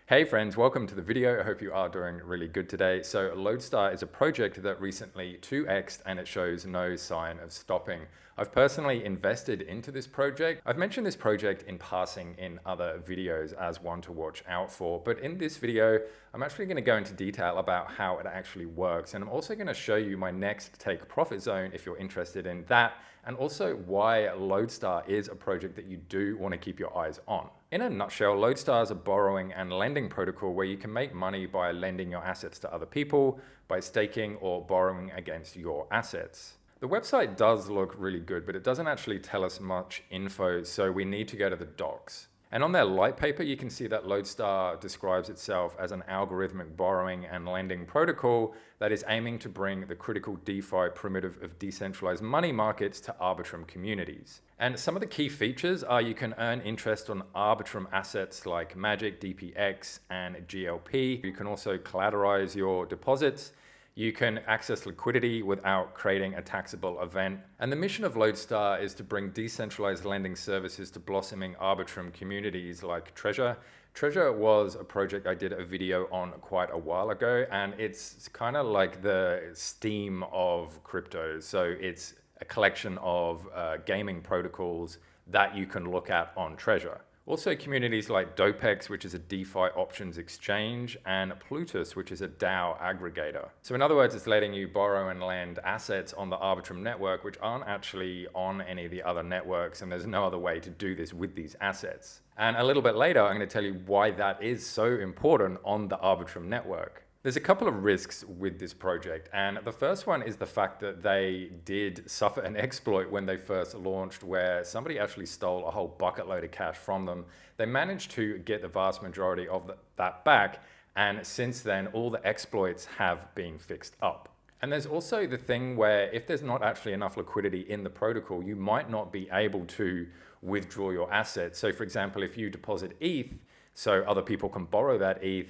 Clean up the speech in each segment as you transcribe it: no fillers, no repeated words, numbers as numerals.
Hey friends, welcome to the video. I hope you are doing really good today. So Lodestar is a project that recently 2x'd and it shows no sign of stopping. I've personally invested into this project. I've mentioned this project in passing in other videos as one to watch out for, but in this video, I'm actually going to go into detail about how it actually works. And I'm also going to show you my next take profit zone if you're interested in that, and also why Lodestar is a project that you do want to keep your eyes on. In a nutshell, Lodestar is a borrowing and lending protocol where you can make money by lending your assets to other people, by staking or borrowing against your assets. The website does look really good, but it doesn't actually tell us much info, so we need to go to the docs. And on their light paper, you can see that Lodestar describes itself as an algorithmic borrowing and lending protocol that is aiming to bring the critical DeFi primitive of decentralized money markets to Arbitrum communities. And some of the key features are you can earn interest on Arbitrum assets like Magic, DPX, and GLP. You can also collateralize your deposits. You can access liquidity without creating a taxable event. And the mission of Lodestar is to bring decentralized lending services to blossoming Arbitrum communities like Treasure. Treasure was a project I did a video on quite a while ago, and it's kind of like the Steam of crypto. So it's a collection of gaming protocols that you can look at on Treasure. Also communities like Dopex, which is a DeFi options exchange, and Plutus, which is a DAO aggregator. So in other words, it's letting you borrow and lend assets on the Arbitrum network, which aren't actually on any of the other networks, and there's no other way to do this with these assets. And a little bit later, I'm going to tell you why that is so important on the Arbitrum network. There's a couple of risks with this project, and the first one is the fact that they did suffer an exploit when they first launched where somebody actually stole a whole bucket load of cash from them. They managed to get the vast majority of that back, and since then all the exploits have been fixed up. And there's also the thing where if there's not actually enough liquidity in the protocol, you might not be able to withdraw your assets. So for example, if you deposit ETH so other people can borrow that ETH,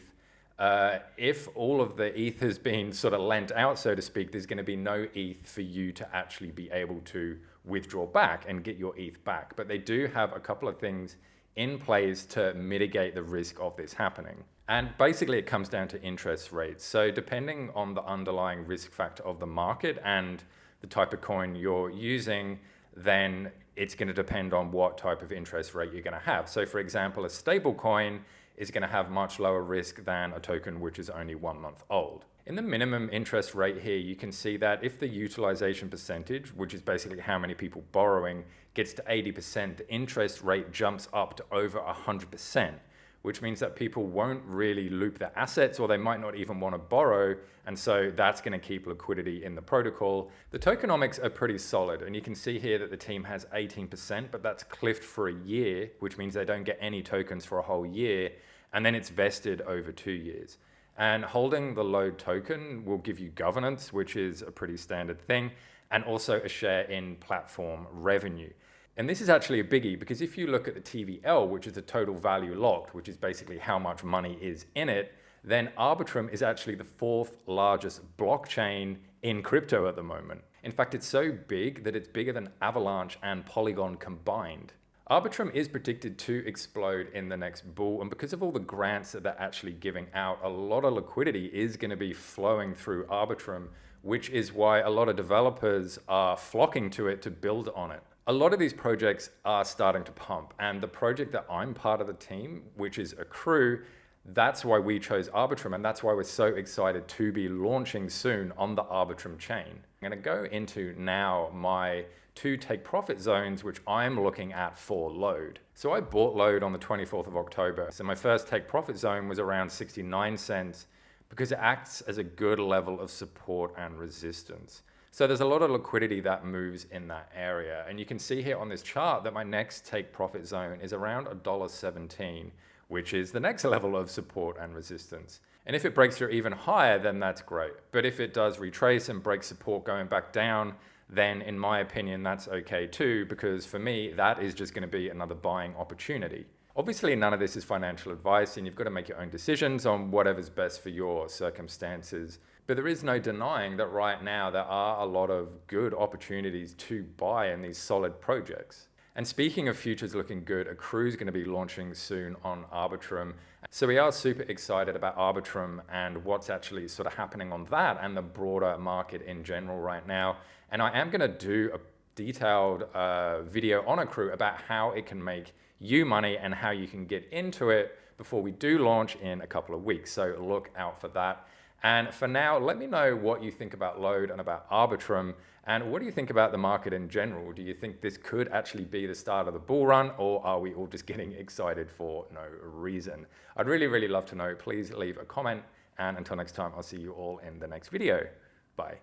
if all of the ETH has been sort of lent out, so to speak, there's going to be no ETH for you to actually be able to withdraw back and get your ETH back. But they do have a couple of things in place to mitigate the risk of this happening. And basically it comes down to interest rates. So depending on the underlying risk factor of the market and the type of coin you're using, then it's going to depend on what type of interest rate you're going to have. So for example, a stable coin is going to have much lower risk than a token which is only 1 month old. In the minimum interest rate here, you can see that if the utilization percentage, which is basically how many people borrowing, gets to 80%, the interest rate jumps up to over 100%, which means that people won't really loop their assets, or they might not even want to borrow, and so that's going to keep liquidity in the protocol. The tokenomics are pretty solid, and you can see here that the team has 18%, but that's cliffed for a year, which means they don't get any tokens for a whole year, and then it's vested over 2 years. And holding the LODE token will give you governance, which is a pretty standard thing, and also a share in platform revenue. And this is actually a biggie, because if you look at the TVL, which is the total value locked, which is basically how much money is in it, then Arbitrum is actually the 4th largest blockchain in crypto at the moment. In fact, it's so big that it's bigger than Avalanche and Polygon combined. Arbitrum is predicted to explode in the next bull, and because of all the grants that they're actually giving out, a lot of liquidity is going to be flowing through Arbitrum, which is why a lot of developers are flocking to it to build on it. A lot of these projects are starting to pump, and the project that I'm part of the team, which is ACCRU, that's why we chose Arbitrum, and that's why we're so excited to be launching soon on the Arbitrum chain. I'm going to go into now my 2 take profit zones, which I'm looking at for LODE. So I bought LODE on the 24th of October. So my first take profit zone was around 69 cents because it acts as a good level of support and resistance. So there's a lot of liquidity that moves in that area. And you can see here on this chart that my next take profit zone is around $1.17, which is the next level of support and resistance. And if it breaks through even higher, then that's great. But if it does retrace and break support going back down, then in my opinion, that's okay too, because for me, that is just going to be another buying opportunity. Obviously, none of this is financial advice, and you've got to make your own decisions on whatever's best for your circumstances. But there is no denying that right now there are a lot of good opportunities to buy in these solid projects. And speaking of futures looking good, ACCRU is going to be launching soon on Arbitrum. So we are super excited about Arbitrum and what's actually sort of happening on that and the broader market in general right now. And I am going to do a detailed video on ACCRU about how it can make you money and how you can get into it before we do launch in a couple of weeks. So look out for that. And for now, let me know what you think about LODE and about Arbitrum, and what do you think about the market in general? Do you think this could actually be the start of the bull run, or are we all just getting excited for no reason? I'd really, really love to know. Please leave a comment, and until next time, I'll see you all in the next video. Bye.